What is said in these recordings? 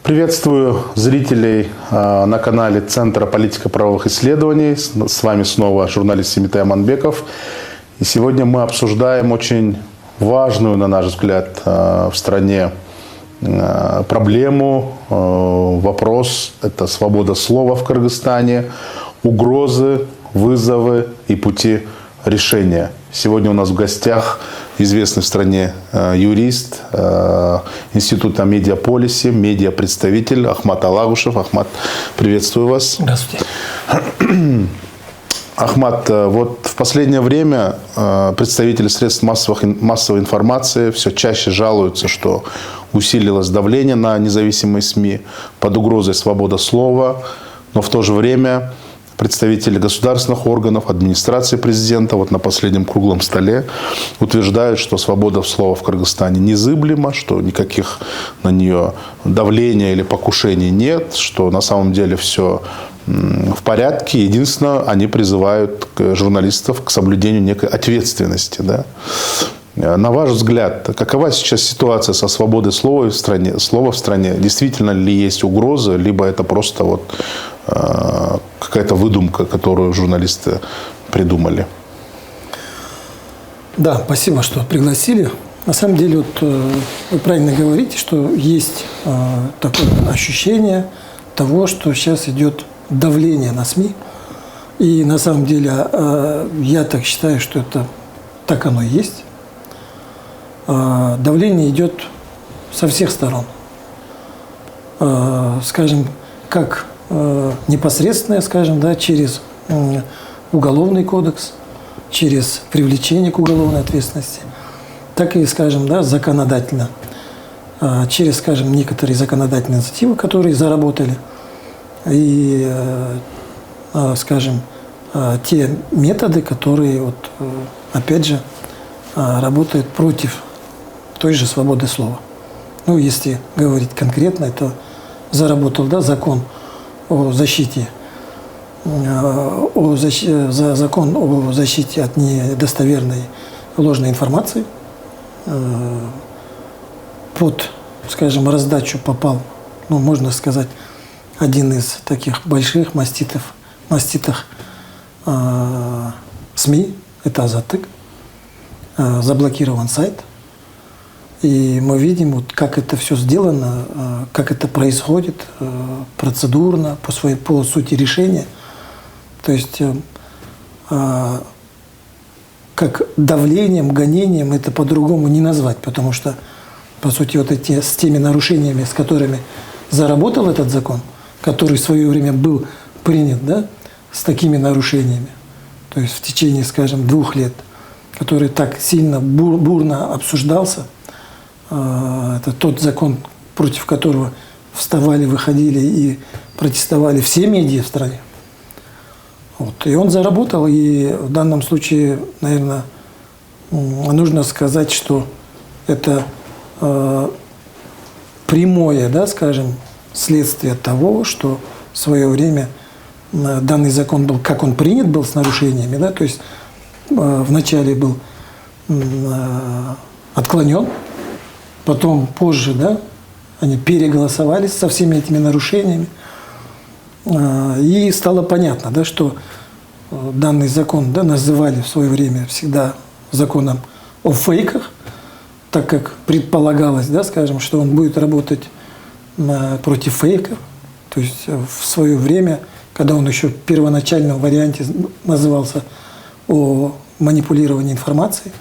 Приветствую зрителей на канале Центра политико-правовых исследований. С вами снова журналист Семитай Аманбеков. И сегодня мы обсуждаем очень важную, на наш взгляд, в стране проблему, вопрос. Это свобода слова в Кыргызстане, угрозы, вызовы и пути решения. Сегодня у нас в гостях известный в стране юрист Института медиаполиси, медиапредставитель Ахмат Алагушев. Ахмат, приветствую вас. Здравствуйте. Ахмат, вот в последнее время представители средств массовой информации все чаще жалуются, что усилилось давление на независимые СМИ, под угрозой свобода слова, но в то же время представители государственных органов, администрации президента вот на последнем круглом столе утверждают, что свобода слова в Кыргызстане незыблема, что никаких на нее давления или покушений нет, что на самом деле все в порядке. Единственное, они призывают журналистов к соблюдению некой ответственности. Да? На ваш взгляд, какова сейчас ситуация со свободой слова в стране? Действительно ли есть угроза, либо это просто вот какая-то выдумка, которую журналисты придумали? Да, спасибо, что пригласили. На самом деле, вот, вы правильно говорите, что есть такое ощущение того, что сейчас идет давление на СМИ. И на самом деле я так считаю, что это так оно и есть. Давление идет со всех сторон. Скажем, как непосредственное, скажем, да, через уголовный кодекс, через привлечение к уголовной ответственности, так и, скажем, да, законодательно, через, скажем, некоторые законодательные инициативы, которые заработали, и, скажем, те методы, которые, вот, опять же, работают против той же свободы слова. Ну, если говорить конкретно, это заработал, да, закон о защите, закон о защите от недостоверной ложной информации. Под, скажем, раздачу попал, ну, можно сказать, один из таких больших маститых СМИ, это Азаттык. Заблокирован сайт. И мы видим, вот, как это все сделано, как это происходит процедурно, по сути решения. То есть как давлением, гонением это по-другому не назвать, потому что, по сути, вот с теми нарушениями, с которыми заработал этот закон, который в свое время был принят, да, с такими нарушениями, то есть в течение, скажем, 2 лет, который так сильно бурно обсуждался. Это тот закон, против которого вставали, выходили и протестовали все медиа в стране. Вот. И он заработал, и в данном случае, наверное, нужно сказать, что это прямое, да, скажем, следствие того, что в свое время данный закон был, как он принят был, с нарушениями, да, то есть вначале был отклонен, потом позже, да, они переголосовали со всеми этими нарушениями, и стало понятно, да, что данный закон, да, называли в свое время всегда законом о фейках, так как предполагалось, да, скажем, что он будет работать против фейков. То есть в свое время, когда он еще в первоначальном варианте назывался о манипулировании информацией,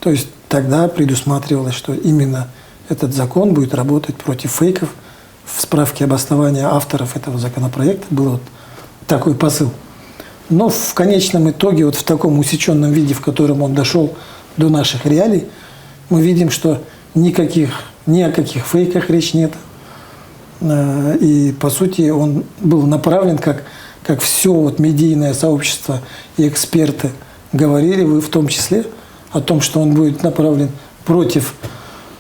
то есть тогда предусматривалось, что именно этот закон будет работать против фейков. В справке об основании авторов этого законопроекта был вот такой посыл. Но в конечном итоге, вот в таком усеченном виде, в котором он дошел до наших реалий, мы видим, что ни о каких фейках речь нет. И, по сути, он был направлен, как все вот медийное сообщество и эксперты говорили, вы в том числе, о том, что он будет направлен против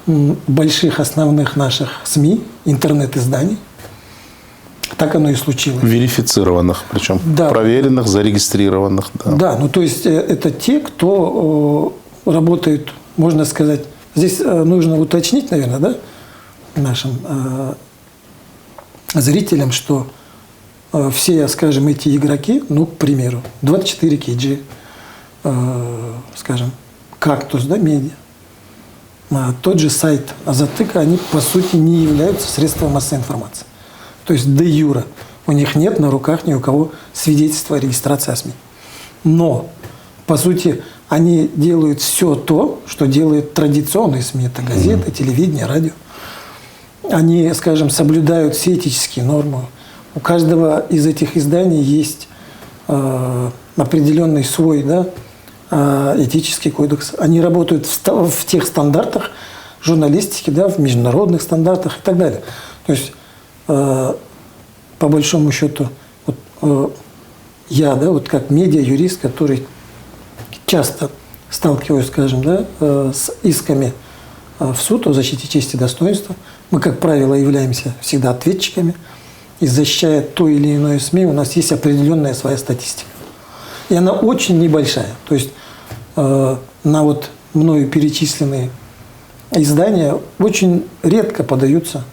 больших основных наших СМИ, интернет-изданий. Так оно и случилось. Верифицированных, причем, да. Проверенных, зарегистрированных. Да. Да, ну то есть это те, кто работают, можно сказать, здесь нужно уточнить, наверное, да, нашим зрителям, что все, скажем, эти игроки, ну, к примеру, 24 KG, скажем, «Кактус», да, медиа, тот же сайт Азаттыка, они, по сути, не являются средством массовой информации. То есть де юре у них нет на руках ни у кого свидетельства о регистрации СМИ. Но, по сути, они делают все то, что делают традиционные СМИ. Это газеты, телевидение, радио. Они, скажем, соблюдают все этические нормы. У каждого из этих изданий есть определенный свой, да, этический кодекс. Они работают в тех стандартах журналистики, да, в международных стандартах и так далее. То есть, по большому счету, вот, я, да, вот как медиа-юрист, который часто сталкиваюсь, скажем, да, с исками в суд о защите чести и достоинства. Мы, как правило, являемся всегда ответчиками. И защищая то или иное СМИ, у нас есть определенная своя статистика. И она очень небольшая. То есть на вот мною перечисленные издания очень редко подаются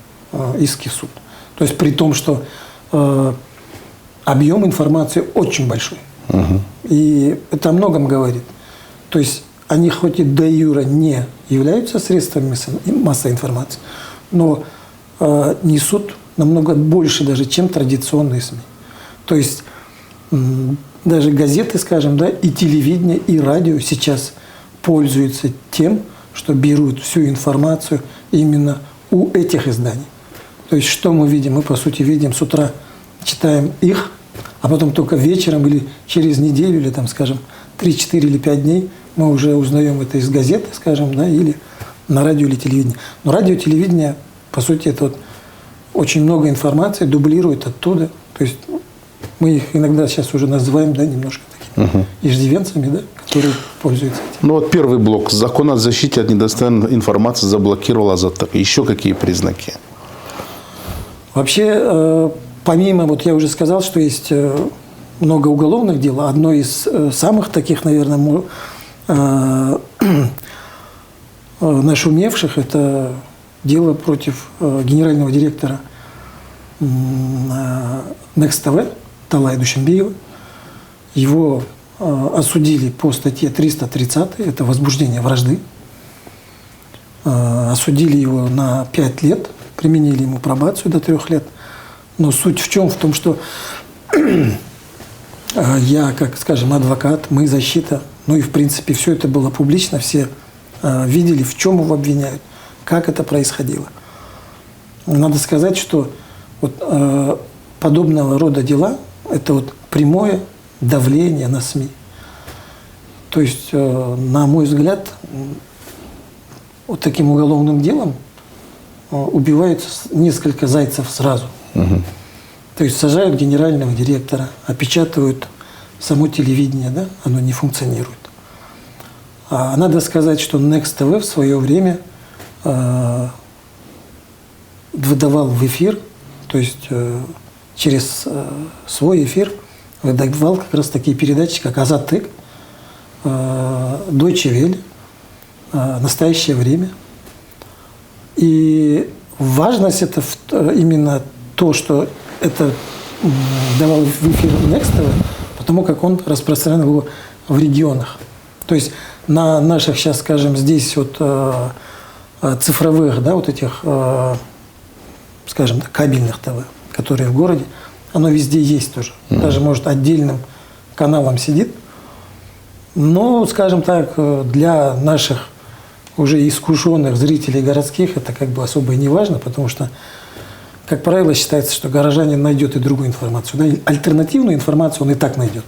иски в суд. То есть при том, что объем информации очень большой. И это о многом говорит. То есть они хоть и де юре не являются средствами массовой информации, но несут намного больше даже, чем традиционные СМИ. То есть даже газеты, скажем, да, и телевидение, и радио сейчас пользуются тем, что берут всю информацию именно у этих изданий. То есть что мы видим? Мы, по сути, видим с утра, читаем их, а потом только вечером или через неделю, или, там, скажем, 3, 4 или 5 дней мы уже узнаем это из газеты, скажем, да, или на радио или телевидении. Но радио, телевидение, по сути, это вот очень много информации дублирует оттуда. То есть мы их иногда сейчас уже называем, да, немножко такими иждивенцами, да, которые пользуются этим. Ну вот первый блок. Закон о защите от недостоверной информации заблокировал Азаттык. Еще какие признаки? Вообще, помимо, вот я уже сказал, что есть много уголовных дел. Одно из самых таких, наверное, нашумевших – это дело против генерального директора Next TV Талая Душенбиева. Его осудили по статье 330, это возбуждение вражды. Осудили его на 5 лет, применили ему пробацию до 3 лет. Но суть в чем? В том, что я, как, скажем, адвокат, мы защита, ну и в принципе все это было публично, все видели, в чем его обвиняют, как это происходило. Надо сказать, что вот, подобного рода дела – это вот прямое давление на СМИ. То есть, на мой взгляд, вот таким уголовным делом убивают несколько зайцев сразу. То есть сажают генерального директора, опечатывают само телевидение, да, оно не функционирует. А надо сказать, что Next TV в свое время выдавал в эфир, то есть через свой эфир выдавал как раз такие передачи, как «Азаттык», «Deutsche Welle», «Настоящее время». И важность это именно то, что это давал в эфир Next TV, потому как он распространял его в регионах. То есть на наших сейчас, скажем, здесь вот цифровых, да, вот этих, скажем, кабельных ТВ, которые в городе, оно везде есть тоже. Даже, может, отдельным каналом сидит. Но, скажем так, для наших уже искушенных зрителей городских это как бы особо и не важно, потому что, как правило, считается, что горожанин найдет и другую информацию. Да? Альтернативную информацию он и так найдет.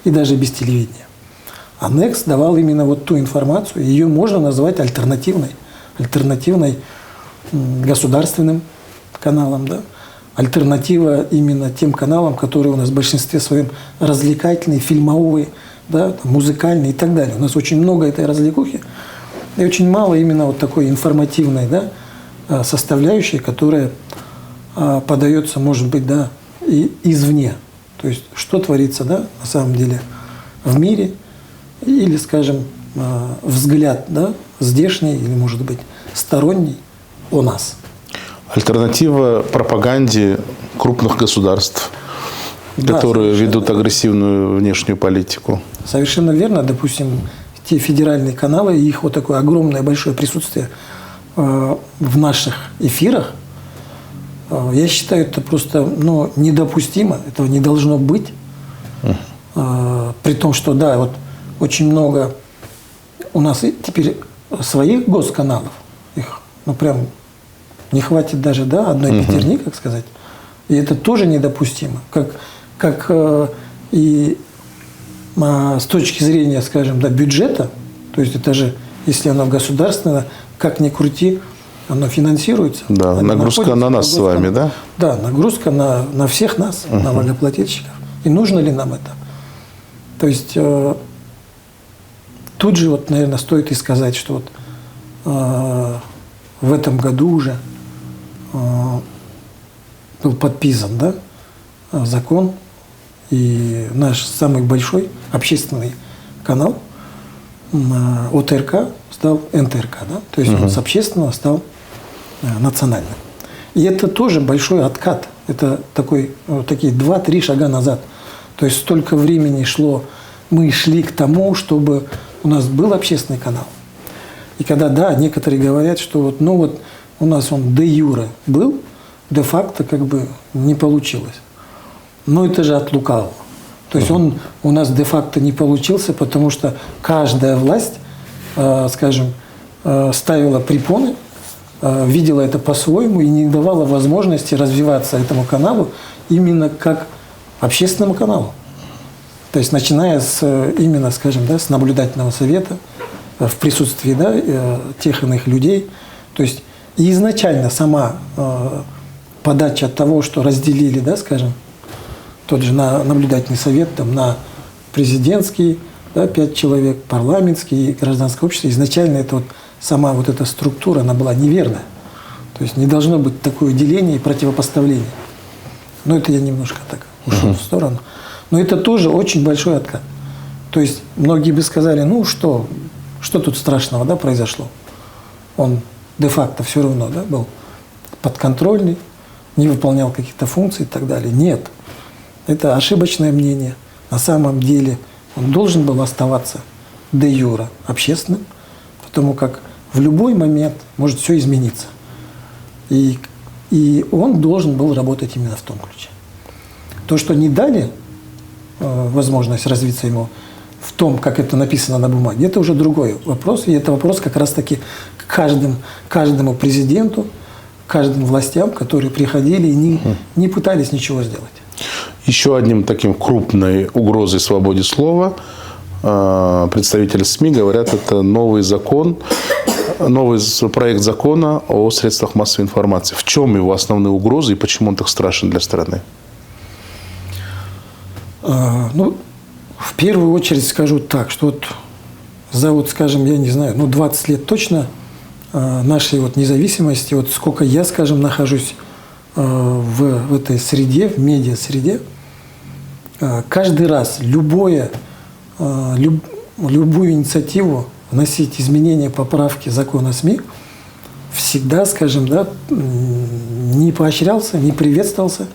И даже без телевидения. А Next давал именно вот ту информацию, ее можно назвать альтернативной государственным каналам, да? Альтернатива именно тем каналам, которые у нас в большинстве своем развлекательные, фильмовые, да, музыкальные и так далее. У нас очень много этой развлекухи и очень мало именно вот такой информативной, да, составляющей, которая подается, может быть, да, и извне. То есть что творится, да, на самом деле в мире, или, скажем, взгляд, да, здешний или, может быть, сторонний о нас. альтернатива пропаганде крупных государств, Да, которые совершенно. ведут агрессивную внешнюю политику. Совершенно верно. Допустим, те федеральные каналы, их вот такое огромное большое присутствие в наших эфирах, я считаю, это просто недопустимо, этого не должно быть. При том, что да, вот очень много у нас теперь своих госканалов, их прям не хватит даже одной пятерни, как сказать. И это тоже недопустимо. Как и с точки зрения, скажем, бюджета, то есть это же, если оно государственное, как ни крути, оно финансируется. Да, Оно нагрузка на нас с вами, да? Да, нагрузка на всех нас, налогоплательщиков. И нужно ли нам это? То есть тут же, наверное, стоит и сказать, что в этом году уже был подписан закон, и наш самый большой общественный канал ОТРК стал НТРК, то есть он с общественного стал национальным. И это тоже большой откат, это такие 2-3 шага назад. То есть столько времени мы шли к тому, чтобы у нас был общественный канал. И когда, некоторые говорят, что у нас он де-юре был, де-факто не получилось. Но это же от лукавого. То есть он у нас де-факто не получился, потому что каждая власть, скажем, ставила препоны, видела это по-своему и не давала возможности развиваться этому каналу именно как общественному каналу. То есть начиная именно, скажем, с наблюдательного совета, в присутствии тех иных людей. То есть и изначально сама подача от того, что разделили, скажем, тот же наблюдательный совет на президентский, 5 человек, парламентский и гражданское общество, изначально сама эта структура, она была неверная. То есть не должно быть такое деление и противопоставление. Но это я немножко так ушел в сторону. Но это тоже очень большой откат. То есть многие бы сказали, что тут страшного произошло. Он де-факто все равно был подконтрольный, не выполнял каких-то функций и так далее. Нет. Это ошибочное мнение. На самом деле он должен был оставаться де-юре общественным, потому как в любой момент может все измениться. И он должен был работать именно в том ключе. То, что не дали возможность развиться ему в том, как это написано на бумаге, это уже другой вопрос. И это вопрос как раз-таки к каждому президенту, каждым властям, которые приходили и не пытались ничего сделать. Еще одним таким крупной угрозой свободе слова представители СМИ говорят, это новый проект закона о средствах массовой информации. В чем его основные угрозы и почему он так страшен для страны? В первую очередь скажу так, что за, скажем, я не знаю, 20 лет точно нашей независимости, сколько я, скажем, нахожусь в этой среде, в медиа-среде, каждый раз любую инициативу вносить изменения, поправки закона СМИ всегда, скажем, не поощрялся, не приветствовался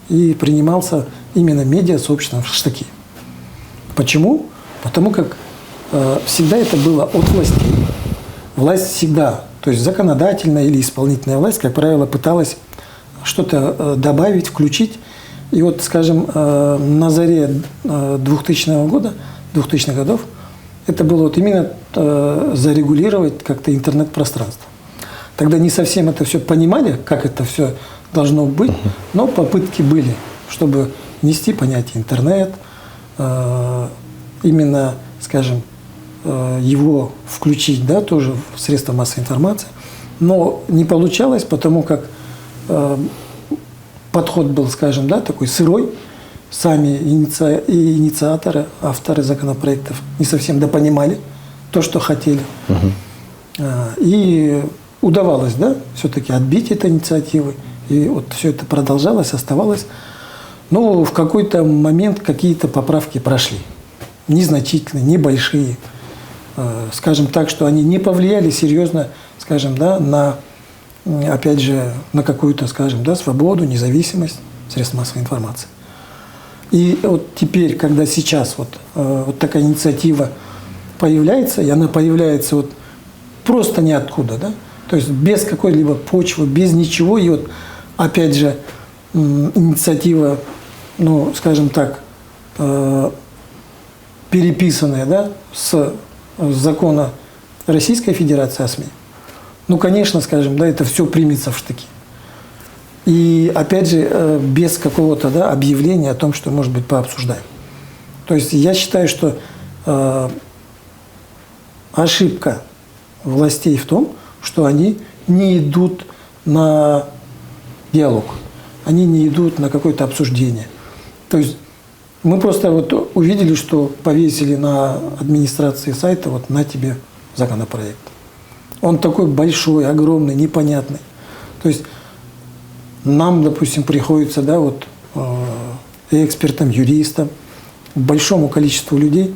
и принимался именно медиа-сообществом в штыки. Почему? Потому как всегда это было от властей. Власть всегда, то есть законодательная или исполнительная власть, как правило, пыталась что-то добавить, включить. И скажем, на заре 2000-х годов, это было именно зарегулировать как-то интернет-пространство. Тогда не совсем это все понимали, как это все должно быть, но попытки были, чтобы внести понятие интернет, именно, скажем, его включить, тоже в средства массовой информации. Но не получалось, потому как подход был, скажем, такой сырой. Сами инициаторы, авторы законопроектов не совсем допонимали то, что хотели. И удавалось, все-таки отбить эту инициативу. И все это продолжалось, оставалось. Но в какой-то момент какие-то поправки прошли. Незначительные, небольшие. Скажем так, что они не повлияли серьезно, скажем, на опять же, на какую-то, скажем, да, свободу, независимость средств массовой информации. И вот теперь, когда сейчас вот такая инициатива появляется, и она появляется вот просто ниоткуда, да, то есть без какой-либо почвы, без ничего, и вот опять же инициатива, ну, скажем так, переписанная, да, с закона Российской Федерации о СМИ, ну, конечно, скажем, да, это все примется в штыки. И, опять же, без какого-то, да, объявления о том, что, может быть, пообсуждаем. То есть я считаю, что ошибка властей в том, что они не идут на диалог, они не идут на какое-то обсуждение. То есть мы просто вот увидели, что повесили на администрации сайта вот на тебе законопроект. Он такой большой, огромный, непонятный. То есть нам, допустим, приходится, да, вот экспертам, юристам, большому количеству людей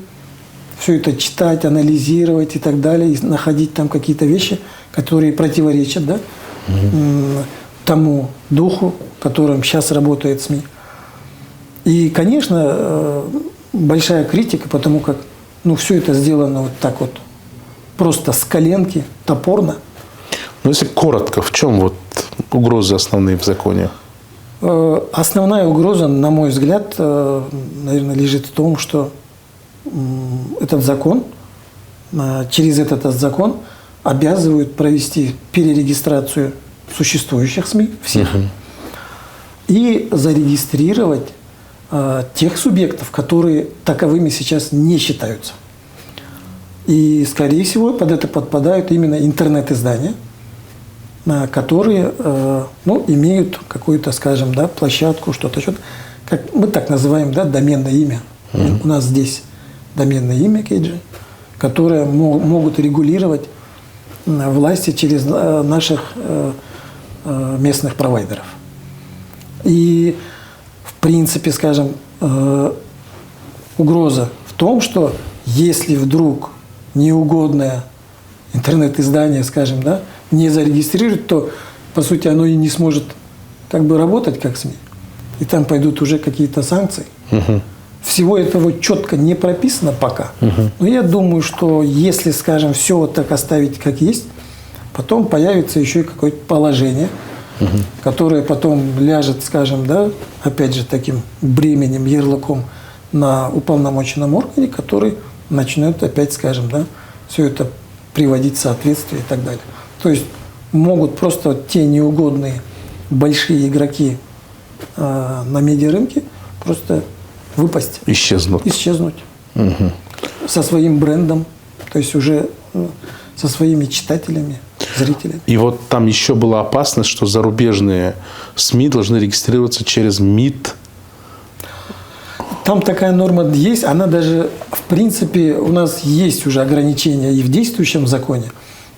все это читать, анализировать и так далее, и находить там какие-то вещи, которые противоречат, да, тому духу, которым сейчас работает СМИ. И, конечно, большая критика, потому как, ну, все это сделано вот так вот, просто с коленки, топорно. Ну, если коротко, в чем вот угрозы основные в законе? Основная угроза, на мой взгляд, наверное, лежит в том, что этот закон, через этот закон обязывают провести перерегистрацию существующих СМИ, всех, и зарегистрировать тех субъектов, которые таковыми сейчас не считаются. И, скорее всего, под это подпадают именно интернет-издания, которые, ну, имеют какую-то, скажем, да, площадку, что-то, как мы так называем, да, доменное имя. У нас здесь доменное имя KG, которое могут регулировать власти через наших местных провайдеров. И, в принципе, скажем, угроза в том, что если вдруг неугодное интернет-издание, скажем, да, не зарегистрирует, то, по сути, оно и не сможет как бы работать как СМИ. И там пойдут уже какие-то санкции. Всего этого четко не прописано пока. Но я думаю, что если, скажем, все вот так оставить как есть, потом появится еще и какое-то положение, которое потом ляжет, скажем, да, опять же, таким бременем, ярлыком на уполномоченном органе, который начнет опять, скажем, да, все это приводить в соответствие и так далее. То есть могут просто те неугодные большие игроки на медиарынке просто выпасть. Исчезнуть. Со своим брендом, то есть уже со своими читателями, зрителями. И вот там еще была опасность, что зарубежные СМИ должны регистрироваться через МИД. Там такая норма есть, она даже, в принципе, у нас есть уже ограничения и в действующем законе,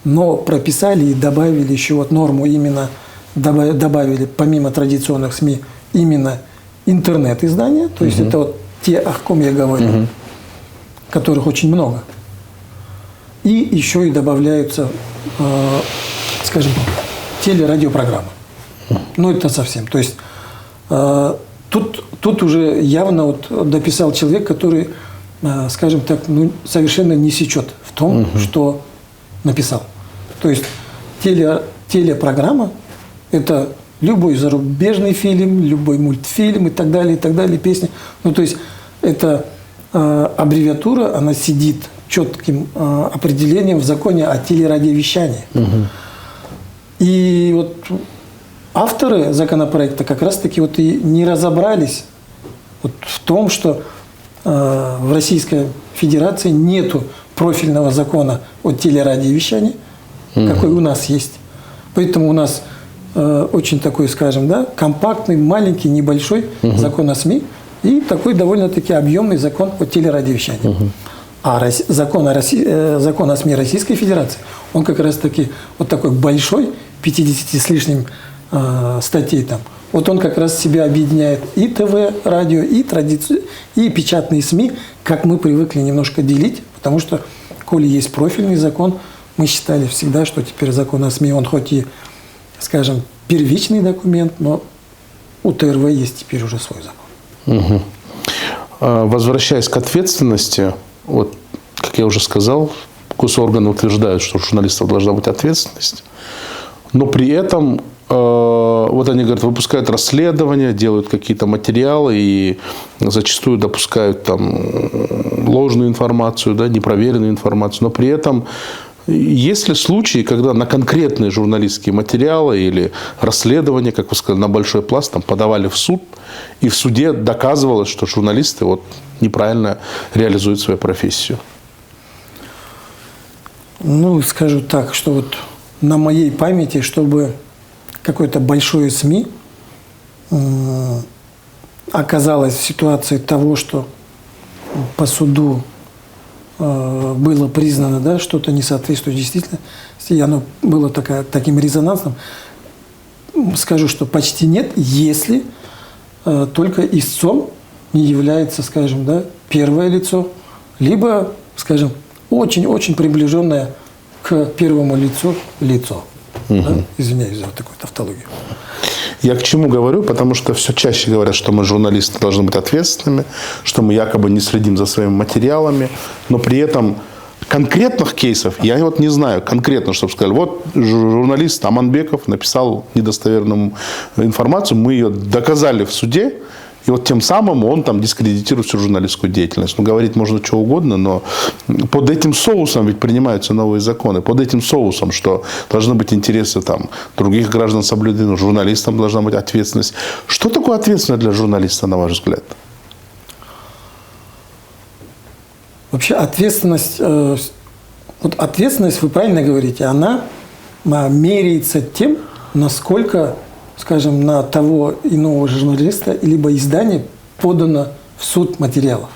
но прописали и добавили еще вот норму именно, добавили помимо традиционных СМИ именно интернет-издания, то есть это вот те, о ком я говорю, которых очень много. И еще и добавляются, скажем, телерадиопрограммы. Ну, это совсем. То есть тут уже явно вот дописал человек, который, скажем так, ну, совершенно не сечет в том, что написал. То есть телепрограмма – это любой зарубежный фильм, любой мультфильм и так далее, песни. Ну, то есть это аббревиатура, она сидит четким определением в законе о телерадиовещании. И вот авторы законопроекта как раз-таки вот и не разобрались вот в том, что в Российской Федерации нету профильного закона о телерадиовещании, какой у нас есть. Поэтому у нас очень такой, скажем, да, компактный, маленький, небольшой закон о СМИ и такой довольно-таки объемный закон о телерадиовещании. А закон о СМИ Российской Федерации, он как раз-таки вот такой большой, 50 с лишним статей там. Вот он как раз себя объединяет и ТВ, радио, и традицию, и печатные СМИ, как мы привыкли немножко делить, потому что, коли есть профильный закон, мы считали всегда, что теперь закон о СМИ, он хоть и скажем, первичный документ, но у ТРВ есть теперь уже свой закон. Угу. Возвращаясь к ответственности, вот, как я уже сказал, госорганы утверждают, что у журналистов должна быть ответственность, но при этом вот они говорят, выпускают расследования, делают какие-то материалы и зачастую допускают там ложную информацию, да, непроверенную информацию, но при этом есть ли случаи, когда на конкретные журналистские материалы или расследования, как вы сказали, на большой пласт там подавали в суд, и в суде доказывалось, что журналисты вот неправильно реализуют свою профессию? Ну, скажу так, что вот на моей памяти, чтобы какое-то большое СМИ оказалось в ситуации того, что по суду было признано, да, что-то не соответствует действительности, и оно было таким резонансным, скажу, что почти нет, если только истцом не является, скажем, да, первое лицо, либо, скажем, очень-очень приближенное к первому лицу лицо. Угу. Да? Извиняюсь за такую тавтологию. Я к чему говорю? Потому что все чаще говорят, что мы, журналисты, должны быть ответственными, что мы якобы не следим за своими материалами, но при этом конкретных кейсов я вот не знаю конкретно, чтобы сказали, вот журналист Аманбеков написал недостоверную информацию, мы ее доказали в суде, и вот тем самым он там дискредитирует всю журналистскую деятельность. Ну, говорить можно что угодно, но под этим соусом ведь принимаются новые законы. Под этим соусом, что должны быть интересы там, других граждан соблюдены, журналистам должна быть ответственность. Что такое ответственность для журналиста, на ваш взгляд? Вообще ответственность, вот ответственность, вы правильно говорите, она меряется тем, насколько, скажем, на того иного журналиста либо издание подано в суд материалов.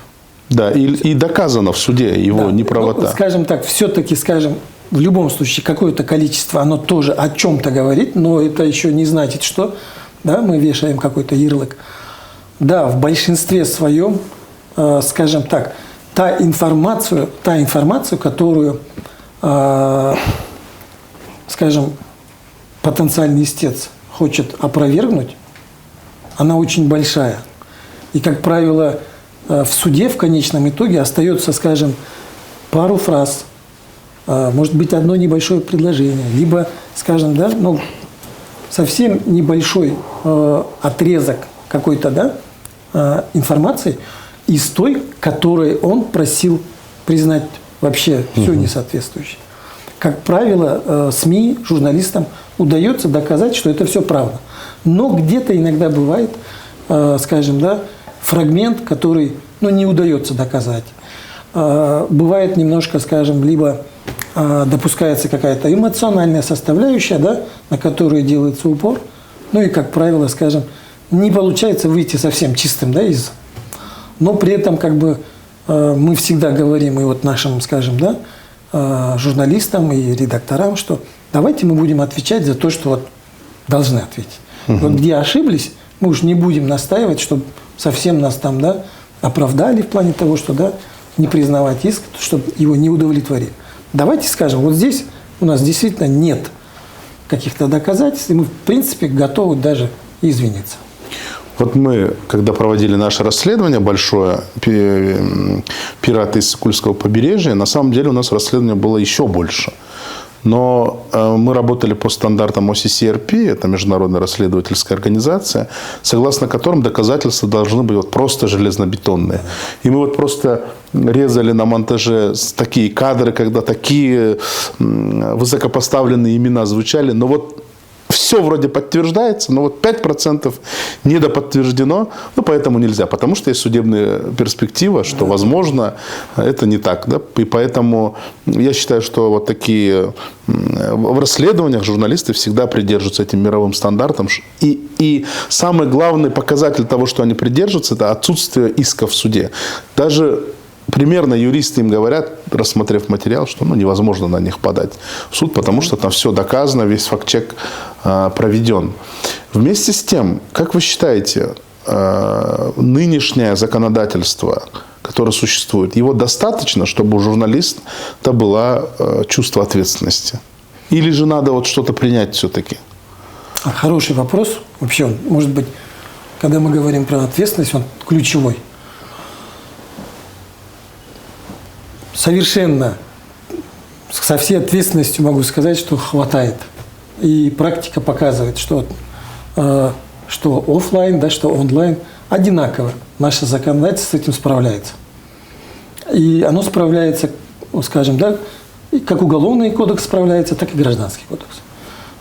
Да, и доказано в суде его неправота. Ну, скажем так, все-таки, скажем, в любом случае какое-то количество, оно тоже о чем-то говорит, но это еще не значит, что да, мы вешаем какой-то ярлык. Да, в большинстве своем, скажем так, та информацию, которую, скажем, потенциальный истец хочет опровергнуть, она очень большая. И, как правило, в суде в конечном итоге остается, скажем, пару фраз, может быть, одно небольшое предложение, либо, скажем, да, ну, совсем небольшой отрезок какой-то, да, информации из той, которой он просил признать вообще все несоответствующее. Как правило, СМИ, журналистам удается доказать, что это все правда. Но где-то иногда бывает, скажем, да, фрагмент, который, ну, не удается доказать. Бывает немножко, скажем, либо допускается какая-то эмоциональная составляющая, да, на которую делается упор. Ну и, как правило, скажем, не получается выйти совсем чистым, да, из... Но при этом, как бы, мы всегда говорим и вот нашим, скажем, да, журналистам и редакторам, что давайте мы будем отвечать за то, что вот должны ответить. Вот где ошиблись, мы уж не будем настаивать, чтобы совсем нас там, да, оправдали в плане того, что, да, не признавать иск, чтобы его не удовлетворили. Давайте скажем, вот здесь у нас действительно нет каких-то доказательств, и мы, в принципе, готовы даже извиниться. Вот мы, когда проводили наше расследование большое, пираты из Сокульского побережья, на самом деле у нас расследование было еще больше. Но мы работали по стандартам OCCRP, это международная расследовательская организация, согласно которым доказательства должны быть вот просто железнобетонные. И мы вот просто резали на монтаже такие кадры, когда такие высокопоставленные имена звучали, но вот все вроде подтверждается, но вот 5% недоподтверждено, ну, поэтому нельзя, потому что есть судебная перспектива, что, возможно, это не так, да, и поэтому я считаю, что вот такие в расследованиях журналисты всегда придерживаются этим мировым стандартам, и самый главный показатель того, что они придерживаются, это отсутствие иска в суде. Даже примерно юристы им говорят, рассмотрев материал, что, ну, невозможно на них подать в суд, потому что там все доказано, весь факт-чек проведен. Вместе с тем, как вы считаете, нынешнее законодательство, которое существует, его достаточно, чтобы у журналиста было чувство ответственности? Или же надо вот что-то принять все-таки? Хороший вопрос. Вообще, он, может быть, когда мы говорим про ответственность, он ключевой. Совершенно со всей ответственностью могу сказать, что хватает. И практика показывает, что офлайн, да, что онлайн одинаково. Наше законодательство с этим справляется. И оно справляется, скажем, да, как уголовный кодекс справляется, так и гражданский кодекс.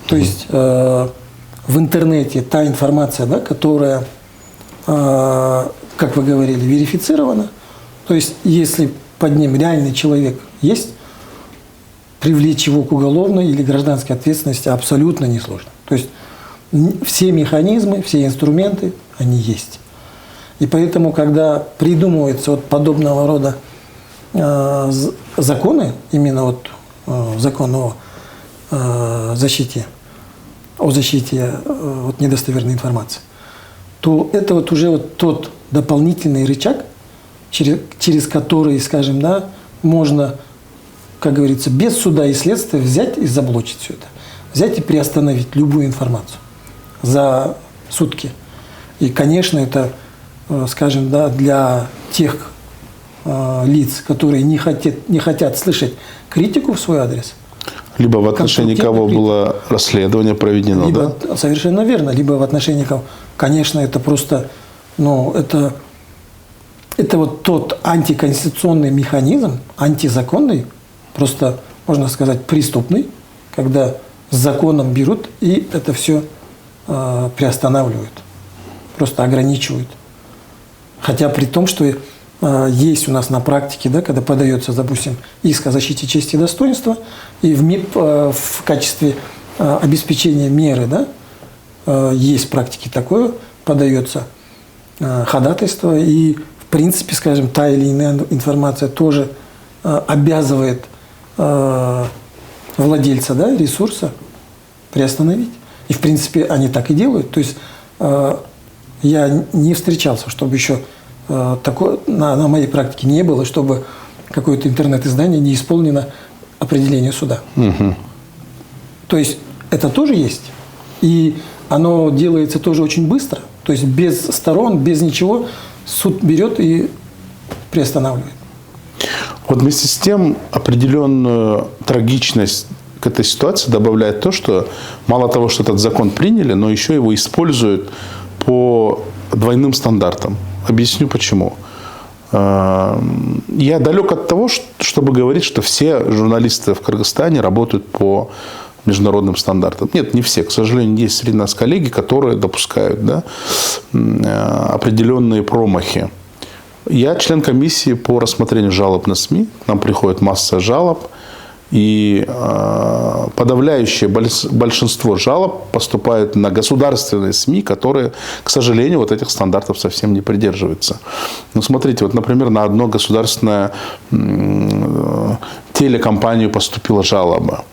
То есть в интернете та информация, да, которая, как вы говорили, верифицирована, то есть если под ним реальный человек есть, привлечь его к уголовной или гражданской ответственности абсолютно несложно. То есть все механизмы, все инструменты, они есть. И поэтому, когда придумываются вот подобного рода законы, именно вот закон о защите от недостоверной информации, то это вот уже вот тот дополнительный рычаг, через который, скажем, да, можно, как говорится, без суда и следствия взять и заблочить все это. Взять и приостановить любую информацию за сутки. И, конечно, это, скажем, да, для тех лиц, которые не хотят слышать критику в свой адрес. Либо в отношении кого было расследование проведено, либо, да? Совершенно верно. Либо в отношении кого. Конечно, это просто, это вот тот антиконституционный механизм, антизаконный, просто, можно сказать, преступный, когда с законом берут и это все приостанавливают, просто ограничивают. Хотя при том, что есть у нас на практике, да, когда подается, допустим, иск о защите чести и достоинства, и в МИП в качестве обеспечения меры, да, есть в практике такое, подается ходатайство, и в принципе, скажем, та или иная информация тоже обязывает владельца, да, ресурса приостановить. И в принципе они так и делают. То есть я не встречался, чтобы еще такое на моей практике не было, чтобы какое-то интернет-издание не исполнено определение суда. Угу. То есть это тоже есть. И оно делается тоже очень быстро. То есть без сторон, без ничего суд берет и приостанавливает. Вот вместе с тем определенную трагичность к этой ситуации добавляет то, что мало того, что этот закон приняли, но еще его используют по двойным стандартам. Объясню почему. Я далек от того, чтобы говорить, что все журналисты в Кыргызстане работают по международным стандартам. Нет, не все. К сожалению, есть среди нас коллеги, которые допускают, да, определенные промахи. Я член комиссии по рассмотрению жалоб на СМИ. К нам приходит масса жалоб. И подавляющее большинство жалоб поступает на государственные СМИ, которые, к сожалению, вот этих стандартов совсем не придерживаются. Ну, смотрите, вот, например, на одну государственную телекомпанию поступила жалоба.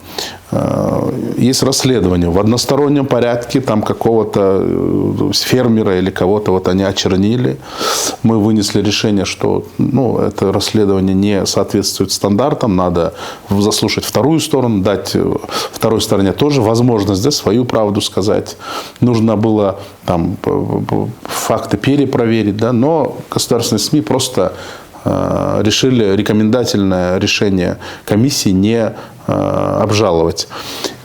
Есть расследование в одностороннем порядке, там какого-то фермера или кого-то вот они очернили. Мы вынесли решение, что это расследование не соответствует стандартам, надо заслушать вторую сторону, дать второй стороне тоже возможность, да, свою правду сказать. Нужно было там факты перепроверить, да, но государственные СМИ просто решили рекомендательное решение комиссии не обжаловать.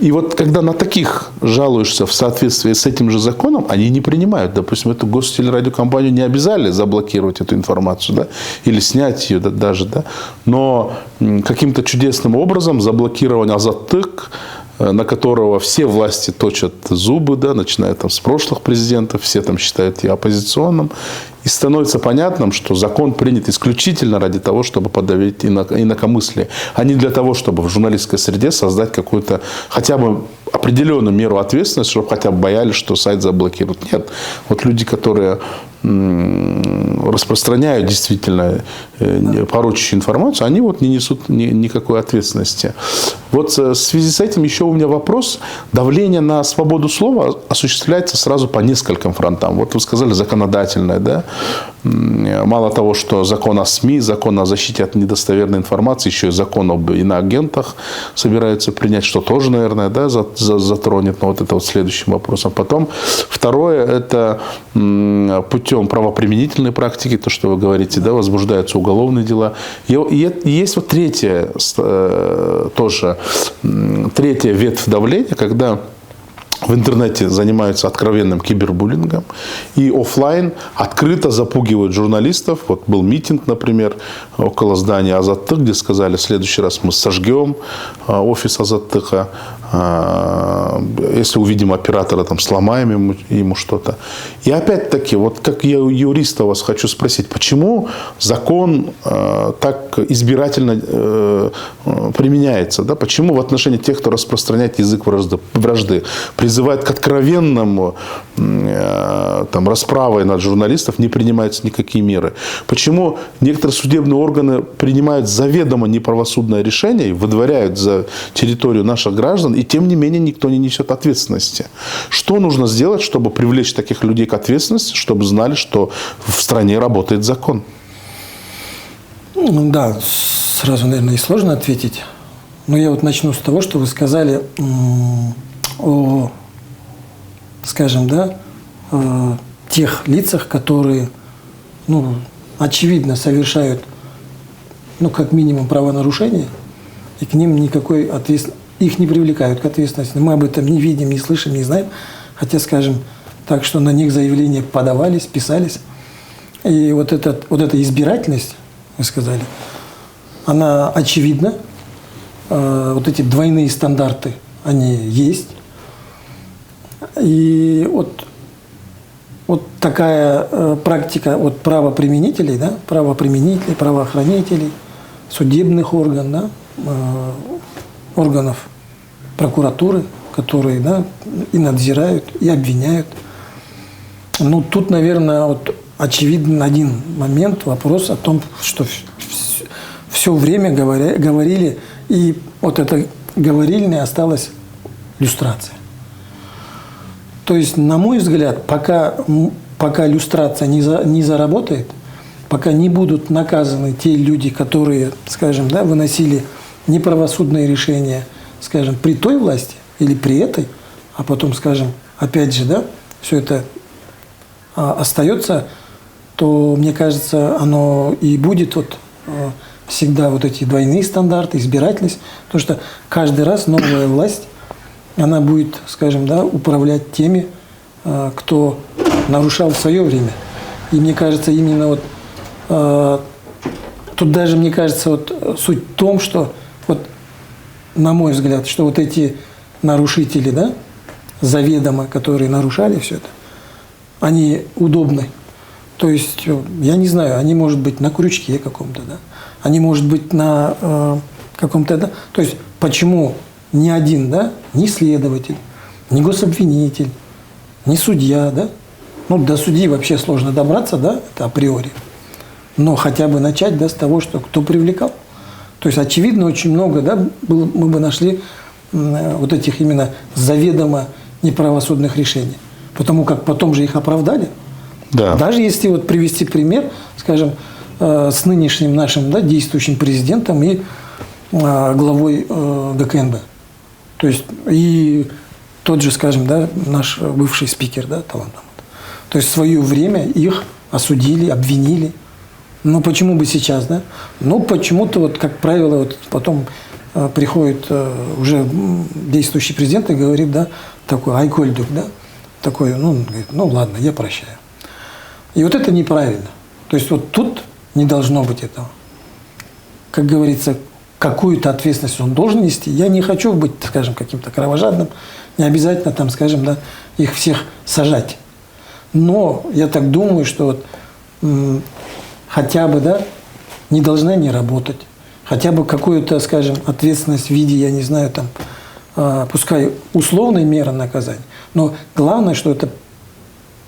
И вот когда на таких жалуешься в соответствии с этим же законом, они не принимают. Допустим, эту гостелерадиокомпанию не обязали заблокировать эту информацию, да, или снять ее даже, да, но каким-то чудесным образом заблокирован Азаттык, на которого все власти точат зубы, да, начиная там с прошлых президентов, все там считают ее оппозиционным. И становится понятным, что закон принят исключительно ради того, чтобы подавить инакомыслие, а не для того, чтобы в журналистской среде создать какую-то хотя бы определенную меру ответственности, чтобы хотя бы боялись, что сайт заблокируют. Нет. Вот люди, которые распространяют действительно порочащую информацию, они вот не несут никакой ответственности. Вот в связи с этим еще у меня вопрос. Давление на свободу слова осуществляется сразу по нескольким фронтам. Вот вы сказали законодательное, да? мало того, что закон о СМИ, закон о защите от недостоверной информации, еще и закон об иноагентах собираются принять, что тоже, наверное, да, затронет, но вот это вот следующим вопросом. Потом второе, это путем правоприменительной практики, то, что вы говорите, да, возбуждаются уголовные дела. И есть вот третья ветвь давления, когда в интернете занимаются откровенным кибербуллингом и офлайн открыто запугивают журналистов. Вот был митинг, например, около здания Азаттык, где сказали, в следующий раз мы сожгем офис Азаттыка. Если увидим оператора, там, сломаем ему что-то. И опять-таки, вот как я у юриста вас хочу спросить, почему закон так избирательно применяется? Да? Почему в отношении тех, кто распространяет язык вражды, призывает к откровенному там, расправой над журналистов, не принимаются никакие меры? Почему некоторые судебные органы принимают заведомо неправосудное решение и выдворяют за территорию наших граждан, и тем не менее никто не несет ответственности? Что нужно сделать, чтобы привлечь таких людей к ответственности, чтобы знали, что в стране работает закон? Ну, да, сразу, наверное, и сложно ответить. Но я вот начну с того, что вы сказали о, скажем, да, тех лицах, которые, ну, очевидно совершают, ну, как минимум, правонарушения, и к ним никакой ответственности, их не привлекают к ответственности. Мы об этом не видим, не слышим, не знаем. Хотя, скажем так, что на них заявления подавались, писались. И вот эта избирательность, вы сказали, она очевидна. Вот эти двойные стандарты, они есть. И вот такая практика от правоприменителей, да, правоохранителей, судебных органов, да, органов прокуратуры, которые, да, и надзирают, и обвиняют. Ну, тут, наверное, вот очевиден один момент, вопрос о том, что все время говорили, и вот это говорильное осталась люстрация. То есть, на мой взгляд, пока люстрация не заработает, пока не будут наказаны те люди, которые, скажем, да, выносили неправосудные решения, скажем, при той власти или при этой, а потом, скажем, опять же, да, все это остается, то, мне кажется, оно и будет вот всегда вот эти двойные стандарты, избирательность, потому что каждый раз новая власть, она будет, скажем, да, управлять теми, кто нарушал в свое время. И мне кажется, именно вот тут даже, мне кажется, вот суть в том, что вот, на мой взгляд, что вот эти нарушители, да, заведомо, которые нарушали все это, они удобны. То есть, я не знаю, они, может быть, на крючке каком-то, да, они, может быть, на каком-то, да, то есть, почему ни один, да, ни следователь, ни гособвинитель, ни судья, да, ну, до судьи вообще сложно добраться, да, это априори, но хотя бы начать, да, с того, что кто привлекал. То есть, очевидно, очень много, да, мы бы нашли вот этих именно заведомо неправосудных решений. Потому как потом же их оправдали. Да. Даже если вот привести пример, скажем, с нынешним нашим, да, действующим президентом и главой ГКНБ. То есть, и тот же, скажем, да, наш бывший спикер, да, Талант Маматов. То есть, в свое время их осудили, обвинили. Но почему бы сейчас, да? Ну, почему-то, вот, как правило, вот потом приходит уже действующий президент и говорит, да, такой айкольдук, да, такой, ну, говорит, ну, ладно, я прощаю. И вот это неправильно. То есть, вот тут не должно быть этого. Как говорится, какую-то ответственность он должен нести. Я не хочу быть, скажем, каким-то кровожадным, не обязательно, там, скажем, да, их всех сажать. Но я так думаю, что вот, хотя бы, да, не должны они работать. Хотя бы какую-то, скажем, ответственность в виде, я не знаю, там, пускай условной меры наказания. Но главное, что эта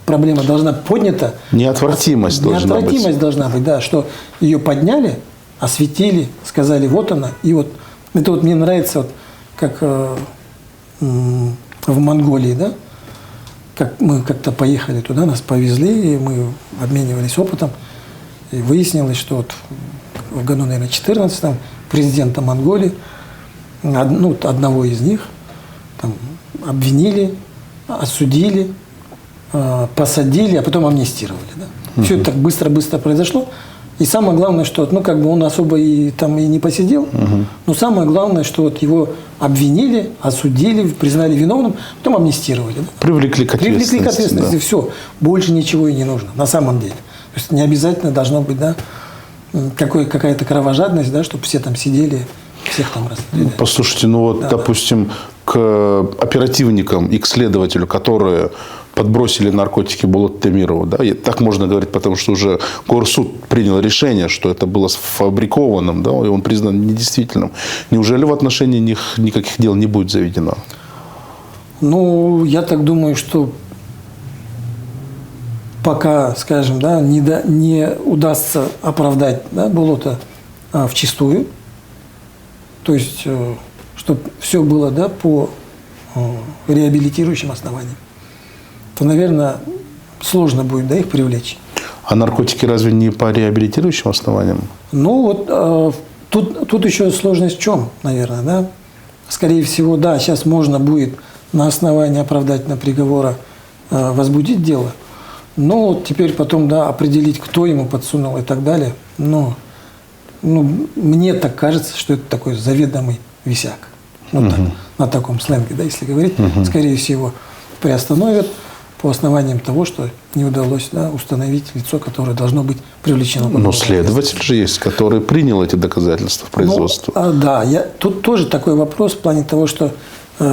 проблема должна поднята. Неотвратимость должна быть. Неотвратимость должна быть, да, что ее подняли, осветили, сказали, вот она. И вот это вот мне нравится, вот, как в Монголии, да, как мы как-то поехали туда, нас повезли, и мы обменивались опытом. И выяснилось, что вот в году, наверное, 2014 президента Монголии, одного из них, там, обвинили, осудили, посадили, а потом амнистировали. Да? Все это так быстро-быстро произошло. И самое главное, что он особо и не посидел, но самое главное, что вот его обвинили, осудили, признали виновным, потом амнистировали. Да? Привлекли к ответственности. Да. И все. Больше ничего и не нужно, на самом деле. То есть не обязательно должно быть, да, какая-то кровожадность, да, чтобы все там сидели, всех там расстреляли. Послушайте, допустим, к оперативникам и к следователю, которые подбросили наркотики Болоту Темирову, да, и так можно говорить, потому что уже Горсуд принял решение, что это было сфабрикованным, да, и он признан недействительным. Неужели в отношении них никаких дел не будет заведено? Я так думаю, что пока, скажем, да, не удастся оправдать, да, Болото вчистую, то есть, чтобы все было, да, по реабилитирующим основаниям, то, наверное, сложно будет, да, их привлечь. А наркотики разве не по реабилитирующим основаниям? Тут еще сложность в чем, наверное, да? Скорее всего, да, сейчас можно будет на основании оправдательного приговора возбудить дело, но теперь потом, да, определить, кто ему подсунул и так далее, мне так кажется, что это такой заведомый висяк. Так, на таком сленге, да, если говорить, скорее всего, приостановят по основаниям того, что не удалось, да, установить лицо, которое должно быть привлечено. Но следователь же есть, который принял эти доказательства в производство. Тут тоже такой вопрос в плане того, что,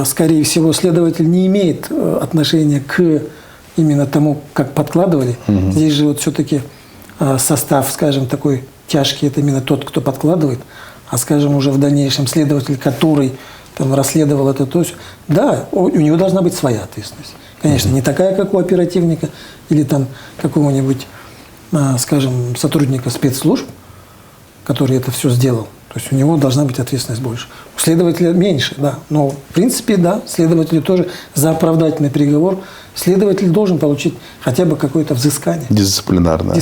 скорее всего, следователь не имеет отношения к именно тому, как подкладывали. Здесь же вот все-таки состав, скажем, такой тяжкий, это именно тот, кто подкладывает, а, скажем, уже в дальнейшем следователь, который там расследовал это, то есть, да, у него должна быть своя ответственность. Конечно, не такая, как у оперативника или там какого-нибудь, скажем, сотрудника спецслужб, который это все сделал. То есть у него должна быть ответственность больше. У следователя меньше, да. Но, в принципе, да, следователю тоже за оправдательный приговор следователь должен получить хотя бы какое-то взыскание. Дисциплинарное.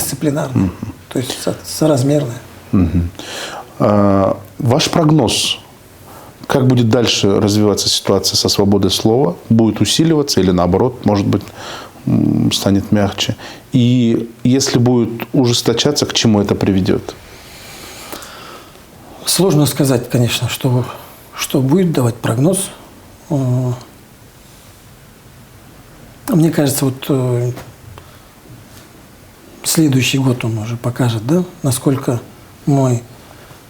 То есть соразмерное. Ваш прогноз, как будет дальше развиваться ситуация со свободой слова? Будет усиливаться или наоборот, может быть, станет мягче? И если будет ужесточаться, к чему это приведет? Сложно сказать, конечно, что будет, давать прогноз. Мне кажется, следующий год он уже покажет, да, насколько мы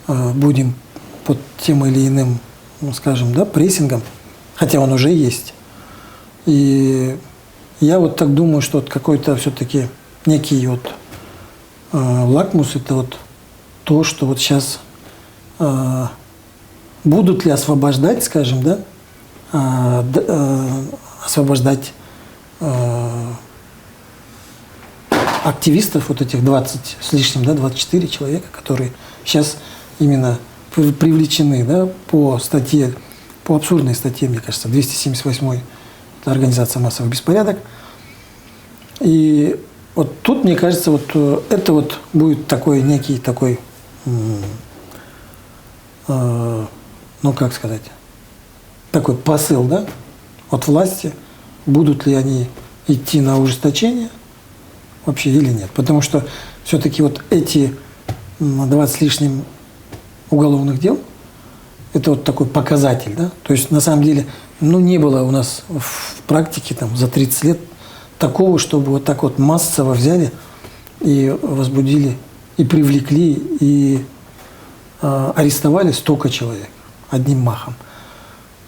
будем под тем или иным, скажем, да, прессингом, хотя он уже есть. И я так думаю, что какой-то все-таки некий лакмус – это то, что сейчас будут ли освобождать, скажем, да, освобождать активистов, этих 20 с лишним, да, 24 человека, которые сейчас именно привлечены, да, по абсурдной статье, мне кажется, 278-й, это организация массовых беспорядок. И тут, мне кажется, это будет такой некий такой, как сказать, такой посыл, да, от власти, будут ли они идти на ужесточение вообще или нет. Потому что все-таки эти 20 с лишним уголовных дел, это такой показатель, да. То есть на самом деле, не было у нас в практике за 30 лет такого, чтобы так массово взяли и возбудили, и привлекли, и арестовали столько человек одним махом.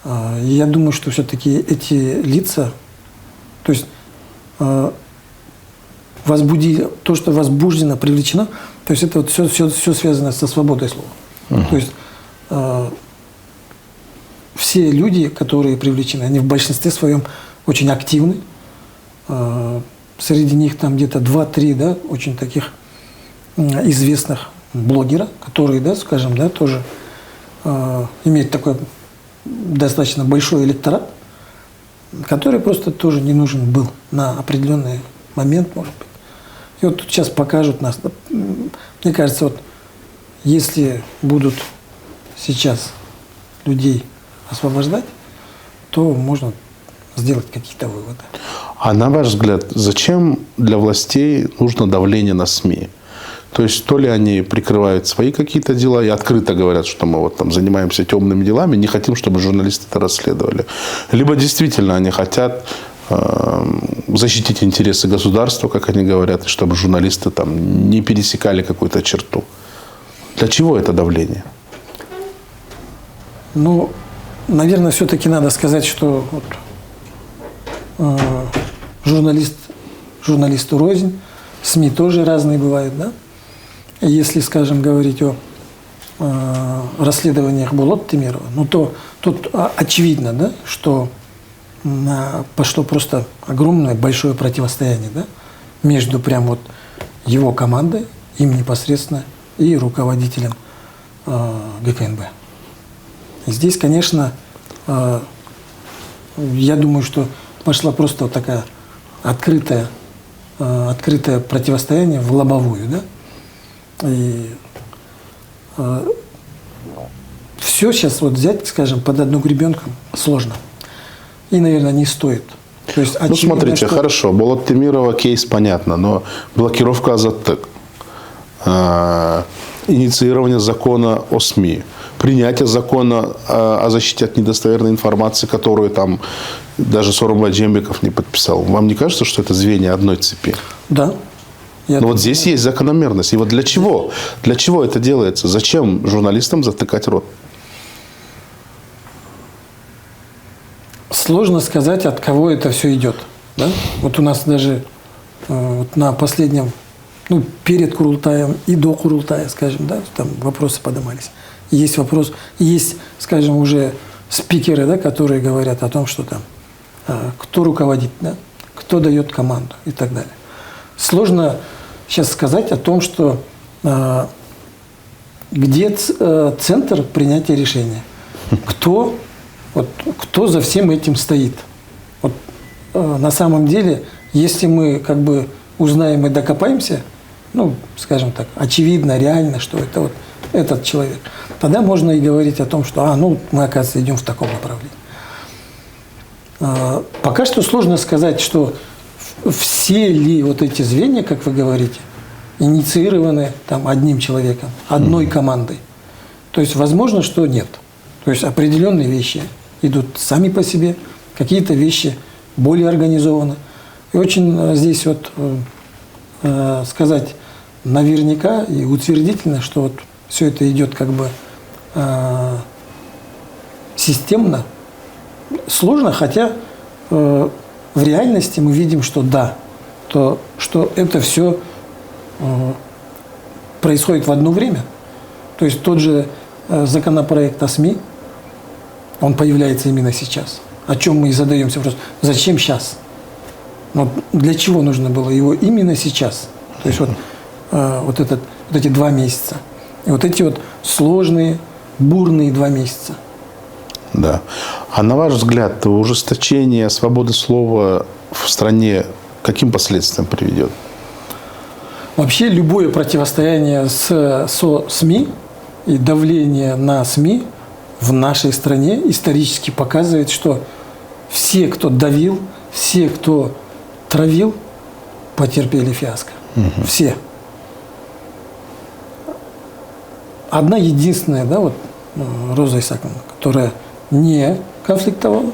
И я думаю, что все-таки эти лица, то есть то, что возбуждено, привлечено, то есть это все связано со свободой слова. То есть все люди, которые привлечены, они в большинстве своем очень активны. Среди них там где-то 2-3, да, очень таких известных блогера, которые, да, скажем, да, тоже имеют такой достаточно большой электорат, который просто тоже не нужен был на определенный момент, может быть. И вот тут сейчас покажут нас. Мне кажется, вот если будут сейчас людей освобождать, то можно сделать какие-то выводы. А на ваш взгляд, зачем для властей нужно давление на СМИ? То есть, то ли они прикрывают свои какие-то дела и открыто говорят, что мы вот там занимаемся темными делами, не хотим, чтобы журналисты это расследовали. Либо действительно они хотят защитить интересы государства, как они говорят, и чтобы журналисты там не пересекали какую-то черту. Для чего это давление? Ну, наверное, все-таки надо сказать, что вот, журналисту рознь, СМИ тоже разные бывают, да? Если, скажем, говорить о расследованиях Болот Темирова, ну, то тут очевидно, да, что пошло просто огромное, большое противостояние, да, между прям вот его командой, им непосредственно, и руководителем ГКНБ. И здесь, конечно, я думаю, что пошла просто вот такая открытое противостояние в лобовую, да. И все сейчас вот взять, скажем, под одну гребенку сложно. И, наверное, не стоит. То есть, ну, смотрите, хорошо, Болот Темирова кейс понятно, но блокировка Азаттык, инициирование закона о СМИ, принятие закона о защите от недостоверной информации, которую там даже Сооронбай Жээнбеков не подписал. Вам не кажется, что это звенья одной цепи? Да. Но вот здесь есть закономерность. И вот для чего? Для чего это делается? Зачем журналистам затыкать рот? Сложно сказать, от кого это все идет. Да? Вот у нас даже вот на последнем, ну, перед Курултаем и до Курултая, скажем, да, там вопросы поднимались. Есть вопрос, есть, скажем, уже спикеры, да, которые говорят о том, что там, кто руководит, да, кто дает команду и так далее. Сложно сейчас сказать о том, что где центр принятия решения, кто за всем этим стоит. Вот, на самом деле, если мы как бы узнаем и докопаемся, ну, скажем так, очевидно, реально, что это вот этот человек, тогда можно и говорить о том, что, ну, мы, оказывается, идем в таком направлении. Пока что сложно сказать, что все ли вот эти звенья, как вы говорите, инициированы там одним человеком, одной командой. То есть, возможно, что нет. То есть, определенные вещи идут сами по себе, какие-то вещи более организованно. И очень здесь вот сказать наверняка и утвердительно, что вот все это идет как бы системно, сложно, хотя в реальности мы видим, что да, что это все происходит в одно время. То есть тот же законопроект о СМИ, он появляется именно сейчас. О чем мы и задаемся вопрос. Зачем сейчас? Вот для чего нужно было его именно сейчас? То есть вот эти 2 месяца. И вот эти вот сложные, бурные 2 месяца. Да. А на ваш взгляд, ужесточение свободы слова в стране каким последствиям приведет? Вообще любое противостояние со СМИ и давление на СМИ в нашей стране исторически показывает, что все, кто давил, все, кто травил, потерпели фиаско. Угу. Все. Одна единственная, да, вот Роза Исааковна, которая не конфликтовала,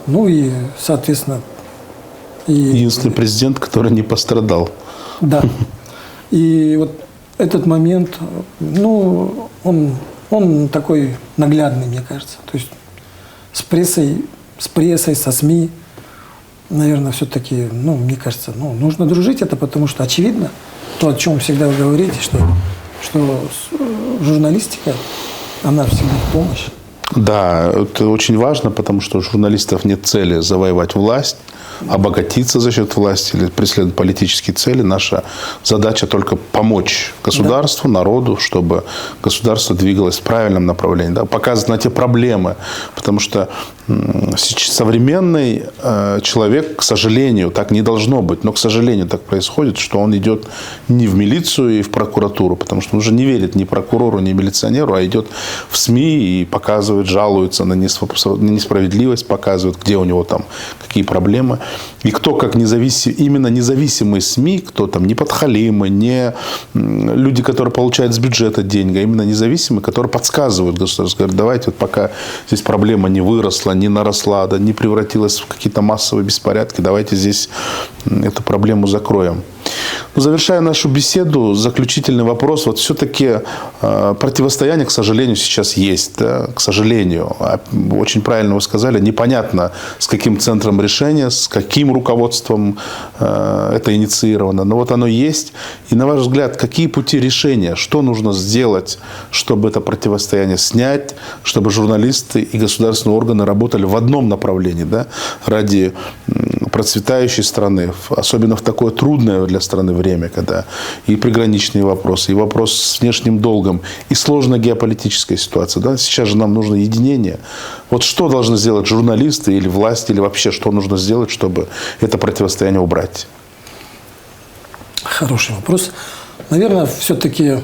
ну и, соответственно... Единственный президент, который не пострадал. Да. И вот этот момент, ну, он такой наглядный, мне кажется. То есть с прессой, со СМИ, наверное, все-таки, ну, мне кажется, ну, нужно дружить. Это потому что очевидно, то, о чем всегда вы говорите, что журналистика, она всегда в помощь. Да, это очень важно, потому что у журналистов нет цели завоевать власть, обогатиться за счет власти или преследовать политические цели. Наша задача только помочь государству, народу, чтобы государство двигалось в правильном направлении, да, показывать на те проблемы. Потому что современный человек, к сожалению, так не должно быть, но, к сожалению, так происходит, что он идет не в милицию и в прокуратуру, потому что он уже не верит ни прокурору, ни милиционеру, а идет в СМИ и показывает, жалуется на несправедливость, показывает, где у него там какие проблемы. И кто, как именно независимые СМИ, кто там не подхалимы, не люди, которые получают с бюджета деньги, а именно независимые, которые подсказывают государству, говорят, давайте вот пока здесь проблема не выросла, не наросла, да, не превратилась в какие-то массовые беспорядки, давайте здесь эту проблему закроем. Но завершая нашу беседу, заключительный вопрос. Вот все-таки противостояние, к сожалению, сейчас есть. Да? К сожалению. Очень правильно вы сказали. Непонятно, с каким центром решения, с каким руководством это инициировано. Но вот оно есть. И на ваш взгляд, какие пути решения? Что нужно сделать, чтобы это противостояние снять, чтобы журналисты и государственные органы работали в одном направлении, да? Ради процветающей страны, особенно в такое трудное для страны время, когда и приграничные вопросы, и вопрос с внешним долгом, и сложная геополитическая ситуация. Да? Сейчас же нам нужно единение. Вот что должны сделать журналисты или власти, или вообще что нужно сделать, чтобы это противостояние убрать? Хороший вопрос. Наверное, все-таки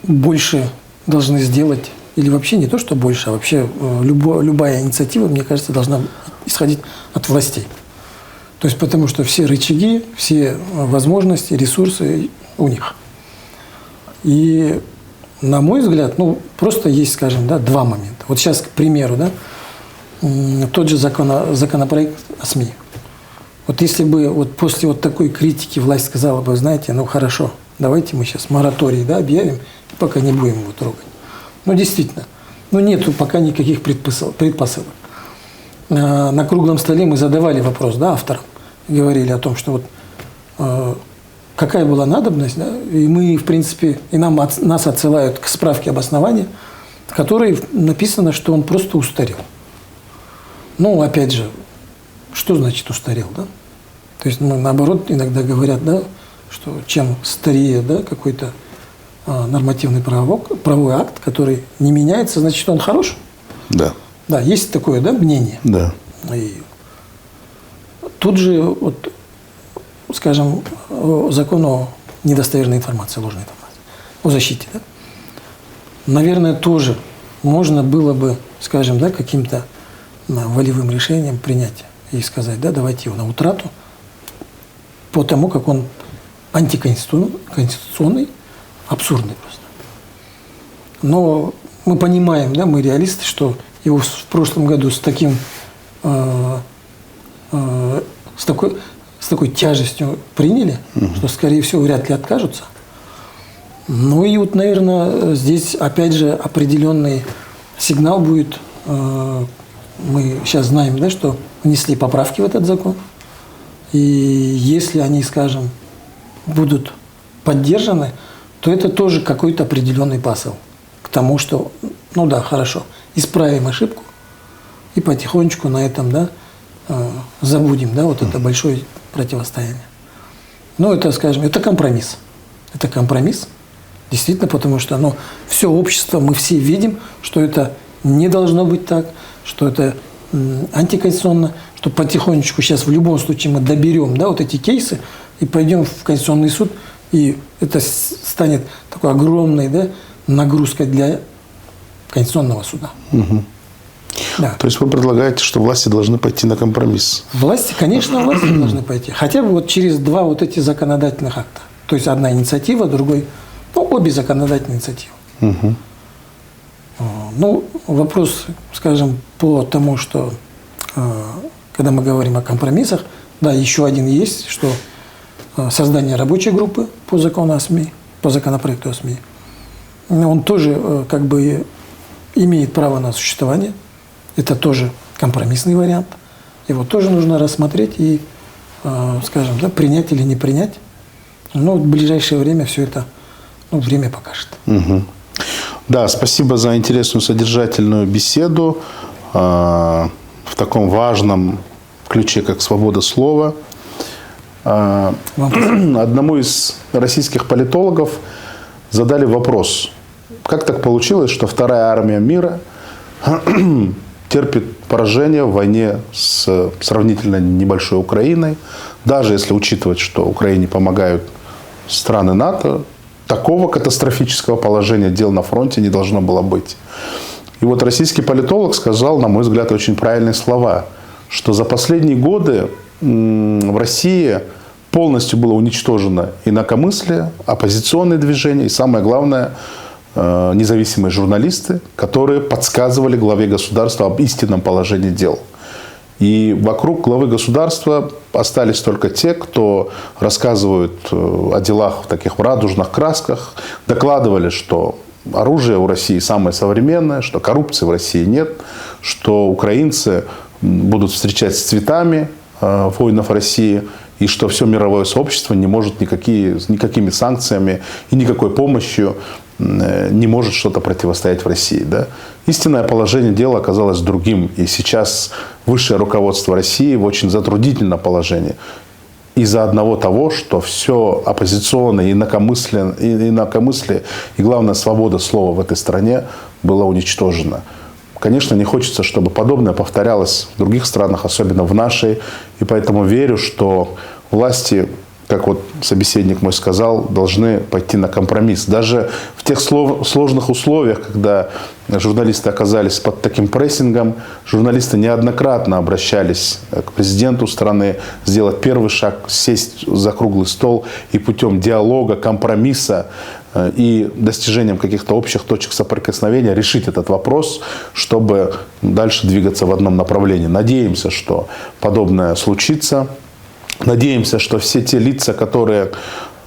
больше должны сделать, или вообще не то, что больше, а вообще любая инициатива, мне кажется, должна исходить от властей. То есть потому что все рычаги, все возможности, ресурсы у них. И, на мой взгляд, просто есть, скажем, да, два момента. Вот сейчас, к примеру, да, тот же законопроект о СМИ. Вот если бы вот после вот такой критики власть сказала бы, знаете, хорошо, давайте мы сейчас мораторий, да, объявим, и пока не будем его трогать. Действительно, нету пока никаких предпосылок. На круглом столе мы задавали вопрос, да, авторам, говорили о том, что вот какая была надобность, да, и мы, в принципе, и нас отсылают к справке обоснования, в которой написано, что он просто устарел. Опять же, что значит устарел, да? То есть, наоборот, иногда говорят, да, что чем старее, да, какой-то нормативный правовой акт, который не меняется, значит, он хорош? Да. Да, есть такое, да, мнение? Да. И тут же, вот, скажем, закон о недостоверной информации, ложной информации, о защите, да? Наверное, тоже можно было бы, скажем, да, каким-то волевым решением принять и сказать, да, давайте его на утрату, потому как он антиконституционный, абсурдный просто. Но мы понимаем, да, мы реалисты, что его в прошлом году с такой тяжестью приняли, что, скорее всего, вряд ли откажутся. И вот, наверное, здесь, опять же, определенный сигнал будет. Мы сейчас знаем, да, что внесли поправки в этот закон. И если они, скажем, будут поддержаны, то это тоже какой-то определенный посыл к тому, что, да, хорошо, исправим ошибку и потихонечку на этом, да, забудем, да, вот это большое противостояние. Это, скажем, это компромисс. Это компромисс, действительно, потому что, все общество, мы все видим, что это не должно быть так, что это антиконституционно, что потихонечку сейчас в любом случае мы доберем, да, вот эти кейсы и пойдем в Конституционный суд, и это станет такой огромной, да, нагрузкой для Конституционного суда. Угу. Да. То есть вы предлагаете, что власти должны пойти на компромисс? Власти должны пойти. Хотя бы вот через два вот эти законодательных акта. То есть одна инициатива, другой, обе законодательные инициативы. Угу. Вопрос, скажем, по тому, что когда мы говорим о компромиссах, да, еще один есть, что создание рабочей группы по закону о СМИ, по законопроекту о СМИ, он тоже как бы имеет право на существование. Это тоже компромиссный вариант. Его тоже нужно рассмотреть и, скажем, да, принять или не принять. В ближайшее время все это, время покажет. Угу. Да, спасибо за интересную содержательную беседу в таком важном ключе, как свобода слова. Одному из российских политологов задали вопрос: как так получилось, что вторая армия мира терпит поражение в войне с сравнительно небольшой Украиной. Даже если учитывать, что Украине помогают страны НАТО, такого катастрофического положения дел на фронте не должно было быть. И вот российский политолог сказал, на мой взгляд, очень правильные слова, что за последние годы в России полностью было уничтожено инакомыслие, оппозиционные движения и, самое главное, независимые журналисты, которые подсказывали главе государства об истинном положении дел. И вокруг главы государства остались только те, кто рассказывают о делах в таких радужных красках, докладывали, что оружие у России самое современное, что коррупции в России нет, что украинцы будут встречать с цветами воинов России, и что все мировое сообщество не может никакими санкциями и никакой помощью не может что-то противостоять в России. Да? Истинное положение дела оказалось другим. И сейчас высшее руководство России в очень затруднительном положении. Из-за одного того, что все оппозиционное, инакомыслие и, главное, свобода слова в этой стране была уничтожена. Конечно, не хочется, чтобы подобное повторялось в других странах, особенно в нашей. И поэтому верю, что власти, как вот собеседник мой сказал, должны пойти на компромисс. Даже в тех сложных условиях, когда журналисты оказались под таким прессингом, журналисты неоднократно обращались к президенту страны, сделать первый шаг, сесть за круглый стол и путем диалога, компромисса и достижением каких-то общих точек соприкосновения решить этот вопрос, чтобы дальше двигаться в одном направлении. Надеемся, что подобное случится. Надеемся, что все те лица, которые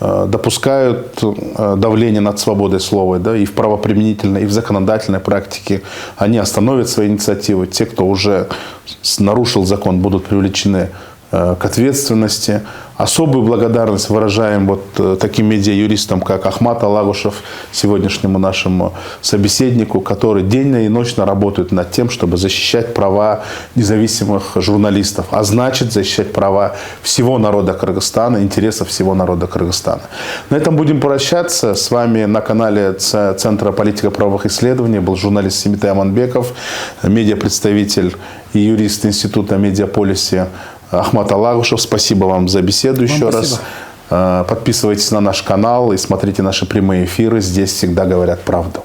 допускают давление над свободой слова, да, и в правоприменительной, и в законодательной практике, они остановят свои инициативы. Те, кто уже нарушил закон, будут привлечены к ответственности. Особую благодарность выражаем вот таким медиа-юристам, как Ахмат Алагушев, сегодняшнему нашему собеседнику, который денно и ночно работают над тем, чтобы защищать права независимых журналистов, а значит защищать права всего народа Кыргызстана, интересов всего народа Кыргызстана. На этом будем прощаться. С вами на канале Центра политико-правовых исследований был журналист Семитай Аманбеков, медиапредставитель и юрист Института Медиаполиси Ахмат Алагушев. Спасибо вам за беседу еще раз. Подписывайтесь на наш канал и смотрите наши прямые эфиры. Здесь всегда говорят правду.